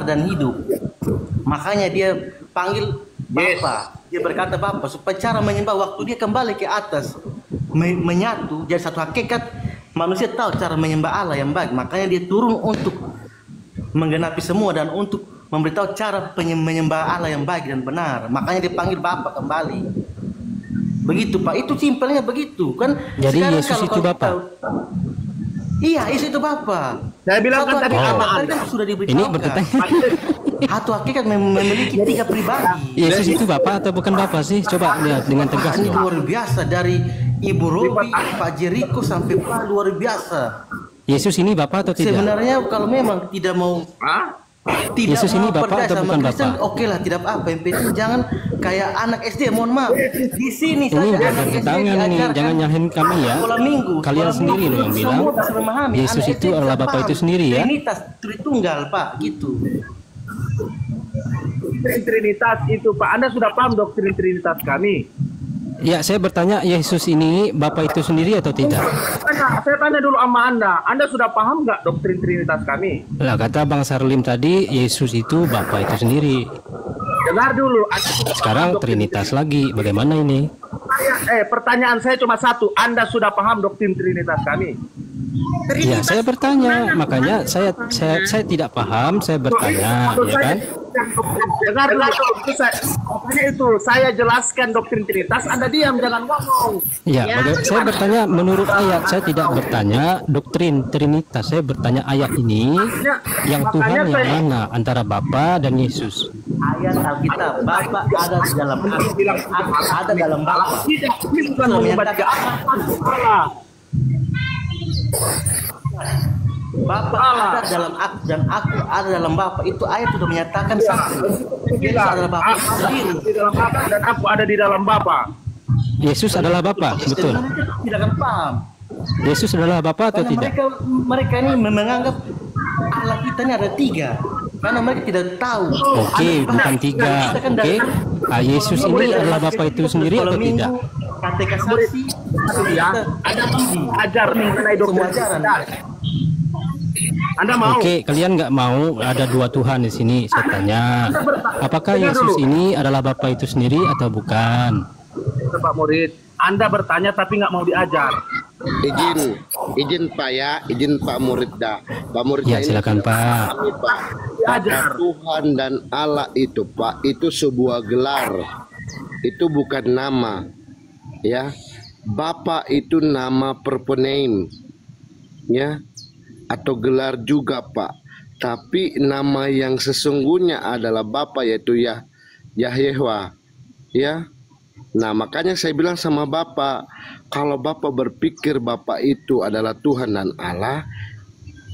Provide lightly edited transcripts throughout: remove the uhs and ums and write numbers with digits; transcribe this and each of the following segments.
dan hidup. Makanya dia panggil Bapa. Dia berkata Bapa supaya cara menyembah waktu dia kembali ke atas menyatu jadi satu hakikat. Manusia tahu cara menyembah Allah yang baik. Makanya dia turun untuk menggenapi semua dan untuk memberitahu cara menyembah Allah yang baik dan benar. Makanya dia panggil Bapa kembali. Begitu Pak. Itu simpelnya begitu kan. Jadi Yesus itu Bapa. Iya, Yesus itu Bapa. Saya bilang kan tadi kan sudah diberitahukan. Ini bertanya. Satu hakikat memiliki 3 pribadi. Yesus itu Bapa atau bukan Bapa sih? Coba lihat dengan tegas Ini dong. luar biasa dari Ibu Robi, Pak Jericho sampai Pak luar biasa. Yesus ini Bapa atau tidak? Sebenarnya kalau memang tidak mau tidak Yesus ini mau Bapa percaya atau sama bukan Kristen, Bapa? oke lah, tidak apa-apa. Yang penting jangan kayak anak SD, mohon maaf. Di sini Ini saja udah anak SD tangan nih, diajarkan jangan nyahin kami ya. sekolah minggu. Kalian Sekolah sendiri minggu loh yang bilang semua bisa memahami. Yesus Anak itu SD adalah bisa Bapa paham. itu sendiri ya. Trinitas, Tritunggal Pak, gitu. Trinitas itu Pak, Anda sudah paham doktrin Trinitas kami? Ya, saya bertanya Yesus ini Bapa itu sendiri atau tidak? Saya tanya dulu sama Anda sudah paham nggak doktrin Trinitas kami? Lah kata Bang Sarlim tadi Yesus itu Bapa itu sendiri. Dengar dulu. Sekarang Trinitas lagi. Bagaimana ini? Pertanyaan saya cuma satu. Anda sudah paham doktrin Trinitas kami? Ya, saya bertanya. Makanya saya tidak paham. Saya bertanya, ya kan? Dengar dulu. Itu saya jelaskan doktrin Trinitas. Anda diam, jangan ngomong. Ya, saya bertanya menurut ayat. Saya tidak bertanya doktrin Trinitas. Saya bertanya ayat ini yang Tuhan yang mana antara Bapa dan Yesus. Ayat Alkitab, Bapa ada di dalam Aku ada dalam Bapa. Ini bukan membaca Allah. Bapa ada dalam Aku dan Aku ada dalam Bapa. Itu ayat sudah menyatakan satu. Yesus adalah Bapa sendiri. Di dalam Bapa dan Aku ada di dalam Bapa. Yesus adalah Bapa, betul. Tidak akan paham. Yesus adalah Bapa atau Karena tidak? mereka ini menganggap Allah kita ini ada 3. Karena mereka tidak tahu. Oke, bukan 3. Oke. Yesus ini adalah Bapa itu sendiri atau tidak? Katekisasi Ada ajar mengenai doktrin Trinitas. Anda mau? Oke, kalian nggak mau ada 2 Tuhan di sini? Saya tanya, apakah Yesus ini adalah Bapa itu sendiri atau bukan? Pak murid, Anda bertanya tapi nggak mau diajar. Izin Pak ya, izin Pak murid dah. Pak murid Ya, silakan Pak. Kami, Pak. Kata Tuhan dan Allah itu Pak, itu sebuah gelar. Itu bukan nama. Ya. Bapa itu nama perpenaim. Ya. Atau gelar juga Pak. Tapi nama yang sesungguhnya adalah Bapa, yaitu Yahweh. Ya. Nah, makanya saya bilang sama Bapak, kalau Bapak berpikir Bapak itu adalah Tuhan dan Allah,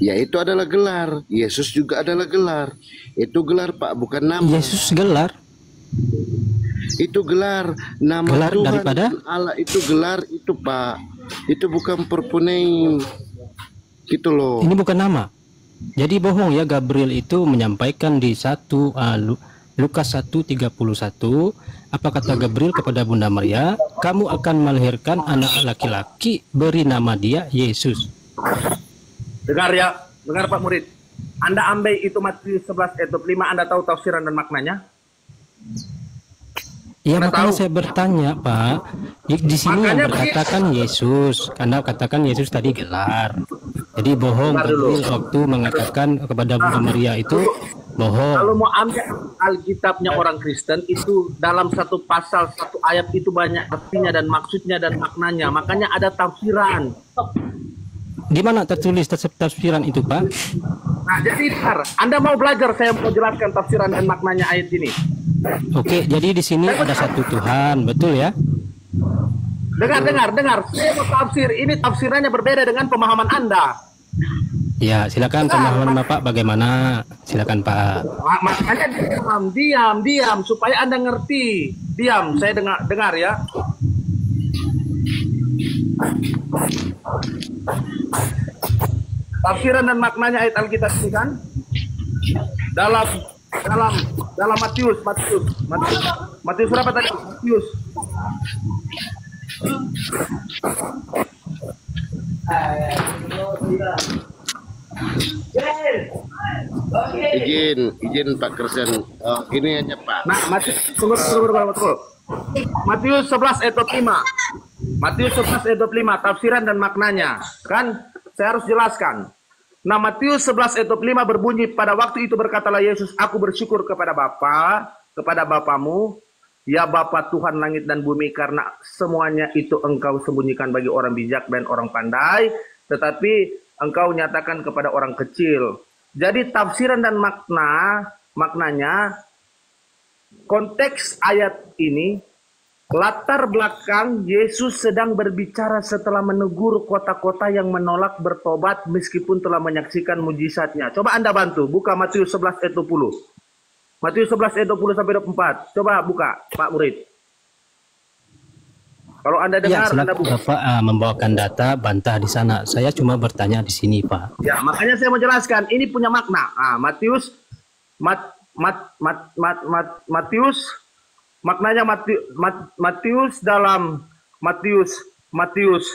ya itu adalah gelar. Yesus juga adalah gelar. Itu gelar Pak, bukan nama. Yesus gelar? Itu gelar. Nama gelar Tuhan daripada? dan Allah itu gelar itu Pak. Itu bukan perpunein. Gitu loh. Ini bukan nama. Jadi bohong ya, Gabriel itu menyampaikan di Lukas 1:31, apa kata Gabriel kepada Bunda Maria? Kamu akan melahirkan anak laki-laki, beri nama dia Yesus. Dengar ya, dengar Pak murid. Anda ambil itu Matius 11 ayat 25, Anda tahu tafsiran dan maknanya? Ya, Anda makanya tahu? saya bertanya Pak, di sini yang berkatakan Yesus, karena katakan Yesus tadi gelar. Jadi bohong Gabriel waktu mengatakan kepada Bunda Maria itu bohong. Kalau mau ambil Alkitabnya orang Kristen itu dalam satu pasal, satu ayat itu banyak artinya dan maksudnya dan maknanya. Makanya ada tafsiran. Di mana tertulis tafsiran itu Pak? Nah, jadi Anda mau belajar, saya mau jelaskan tafsiran dan maknanya ayat ini. Oke, jadi di sini ada satu Tuhan, betul ya? Dengar. Saya mau tafsir. Ini tafsirannya berbeda dengan pemahaman Anda. Ya, silakan pemahaman Bapak bagaimana? Silakan Pak. Makanya diam supaya Anda ngerti. Diam, saya dengar ya. Tafsiran dan maknanya ayat Alkitab ini kan dalam Matius berapa tadi? Matius. Izin Pak Kristen. Ini aja Pak. Nah, tunggu. Matius 11 ayat 5. Matius 11 ayat 5 tafsiran dan maknanya. Kan saya harus jelaskan. Nah, Matius 11 ayat 5 berbunyi, pada waktu itu berkatalah Yesus, aku bersyukur kepada Bapa, kepada Bapamu, ya Bapa Tuhan langit dan bumi, karena semuanya itu Engkau sembunyikan bagi orang bijak dan orang pandai, tetapi Engkau nyatakan kepada orang kecil. Jadi tafsiran dan maknanya, konteks ayat ini, latar belakang Yesus sedang berbicara setelah menegur kota-kota yang menolak bertobat meskipun telah menyaksikan mujizatnya. Coba Anda bantu, buka Matius 11 ayat 20. Matius 11 ayat 20 sampai 24. Coba buka, Pak Murid. Kalau Anda dengar, ya, Anda buka. Bapak membawakan data bantah di sana. Saya cuma bertanya di sini, Pak. Ya, makanya saya mau jelaskan. Ini punya makna. Matius maknanya Matius dalam Matius 11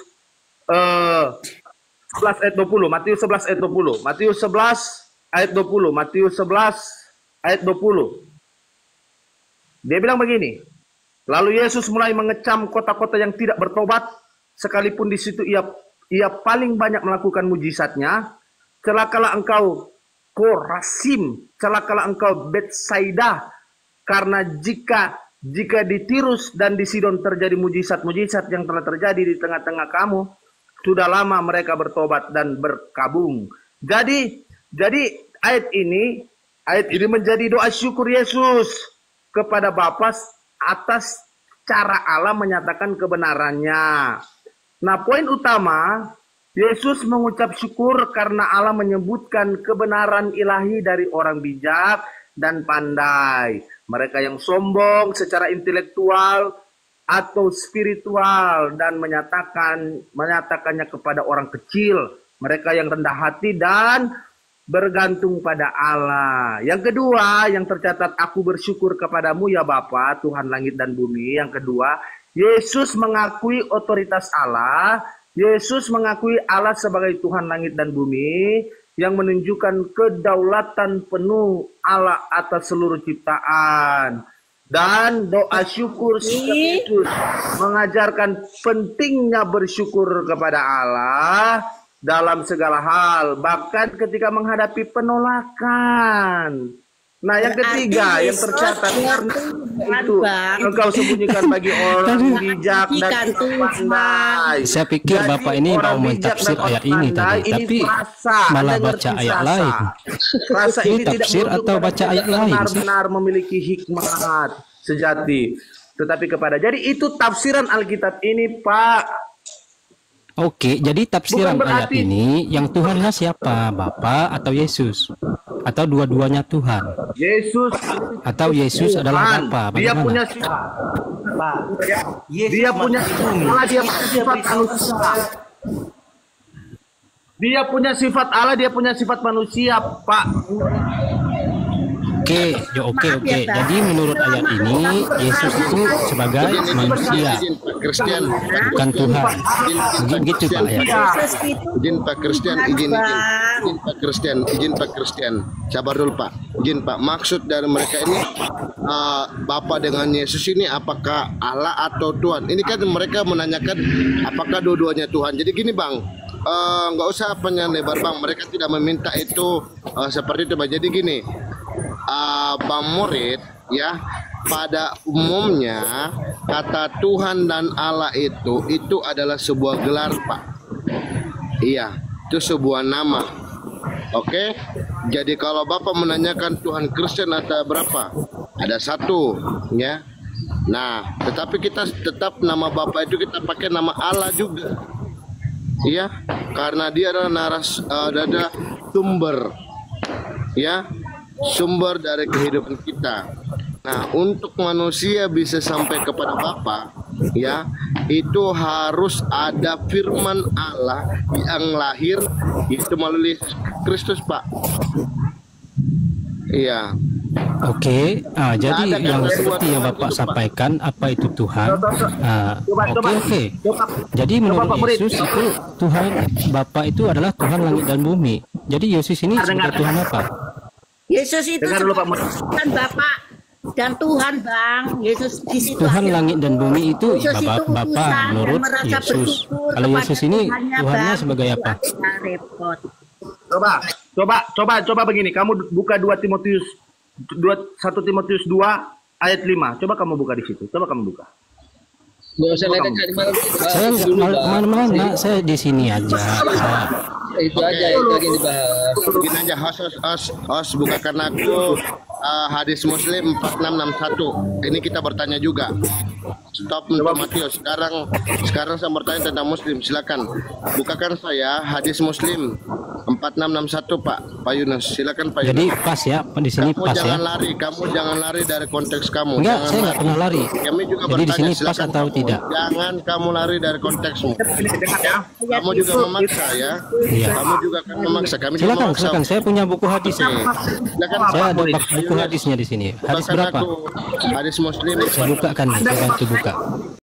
ayat 20. Matius 11 ayat 20. Matius 11 ayat 20. Matius 11 ayat 20. Dia bilang begini. Lalu Yesus mulai mengecam kota-kota yang tidak bertobat, sekalipun di situ ia paling banyak melakukan mujizatnya. Celakalah engkau Korasim, celakalah engkau Betsaida, karena jika di Tirus dan di Sidon terjadi mujizat-mujizat yang telah terjadi di tengah-tengah kamu, sudah lama mereka bertobat dan berkabung. Jadi ayat ini menjadi doa syukur Yesus kepada Bapa atas cara Allah menyatakan kebenarannya. Nah, poin utama, Yesus mengucap syukur karena Allah menyebutkan kebenaran ilahi dari orang bijak dan pandai. Mereka yang sombong secara intelektual atau spiritual dan menyatakannya kepada orang kecil. Mereka yang rendah hati dan bergantung pada Allah. Yang kedua, yang tercatat, aku bersyukur kepadamu ya Bapa, Tuhan langit dan bumi. Yang kedua, Yesus mengakui otoritas Allah. Yesus mengakui Allah sebagai Tuhan langit dan bumi, yang menunjukkan kedaulatan penuh Allah atas seluruh ciptaan. Dan doa syukur Yesus mengajarkan pentingnya bersyukur kepada Allah dalam segala hal, bahkan ketika menghadapi penolakan. Nah, yang ketiga yang tercatat itu engkau sembunyikan bagi orang bijak dan pandai. Saya pikir Jadi, Bapak ini mau mentafsir ayat ini tadi, tapi malah baca ayat lain. Rasa Ini ini tidak tafsir atau baca ayat lain sih? benar-benar memiliki hikmat sejati, tetapi kepada. Jadi itu tafsiran Alkitab ini, Pak. Oke, jadi tafsiran Bukan ayat berarti- ini yang Tuhannya siapa? Bapak atau Yesus? Atau dua-duanya Tuhan? Yesus Atau Yesus adalah Tuhan. Bapa? Dia Bagaimana? punya sifat. Pak, Yesus Dia punya masuk bumi. Allah, dia punya sifat manusia. Dia punya sifat Allah, dia punya sifat manusia, Pak. Oke. Jadi menurut ayat ini Yesus itu sebagai manusia, Izin Pak Kristen. bukan Tuhan. Begitu Pak ya. Izin Pak Kristen, izin Pak Kristen. Sabar dulu Pak. Izin Pak. Maksud dari mereka ini Bapa dengan Yesus ini apakah Allah atau Tuhan? Ini kan mereka menanyakan apakah dua-duanya Tuhan. Jadi gini Bang, nggak usah panjang lebar Bang. Mereka tidak meminta itu seperti itu Bang. Jadi gini, Bang Murid ya, pada umumnya kata Tuhan dan Allah itu adalah sebuah gelar Pak. Iya, itu sebuah nama. Oke, jadi kalau Bapak menanyakan Tuhan Kristen ada berapa? Ada satu, ya. Nah, tetapi kita tetap nama Bapak itu kita pakai nama Allah juga. Iya, karena dia adalah adalah sumber, ya, sumber dari kehidupan kita. Nah, untuk manusia bisa sampai kepada Bapa, ya, itu harus ada firman Allah yang lahir itu melalui Kristus, Pak. Iya. Oke, jadi Ada yang kan seperti yang Tuhan Bapak itu, Pak. sampaikan apa itu Tuhan? Coba. Oke. Jadi menurut Pak Murid. Yesus itu Tuhan Bapa itu adalah Tuhan langit dan bumi. Jadi Yesus ini sebagai Tuhan apa? Yesus itu Dengar dulu, Pak Mus. Tuhan Bapa dan Tuhan, Bang. Yesus di situ Tuhan ada- langit dan bumi itu Yesus itu Bapa utusan dan menurut merasa Yesus. bersyukur Kalau kepada Yesus ini Tuhannya, Tuhannya Bang. sebagai Itu apa? agak repot. Coba begini. Kamu buka 1 Timotius 2 ayat 5. Coba kamu buka di situ. Coba kamu buka. Nggak usah ngajak di mana. Saya nggak kemana-mana, saya di sini aja. Itu aja itu lagi dibahas. Begini aja, host bukakan aku hadis Muslim 4661. Ini kita bertanya juga. Stop untuk Matius. Sekarang saya bertanya tentang Muslim. Silakan bukakan saya hadis Muslim 4661 Pak Yunus. Silakan Pak Yunus. Jadi pas ya, di sini Kamu pas jangan ya. lari, kamu jangan lari dari konteks kamu. Enggak, Jangan saya nggak pernah lari. Kami juga Jadi di bertanya, sini pas silakan atau kamu. tidak? Jangan kamu lari dari konteksmu. Ini dengar ya. Kamu juga memaksa ya. Iya. Kamu juga kan memaksa. Kami juga Silakan, memaksa. silakan. Saya punya buku hadis. Silakan Saya ada Murid. buku hadisnya di sini. Hadis bukakan berapa? aku hadis Muslim. Saya bukakan nih, saya bantu buka.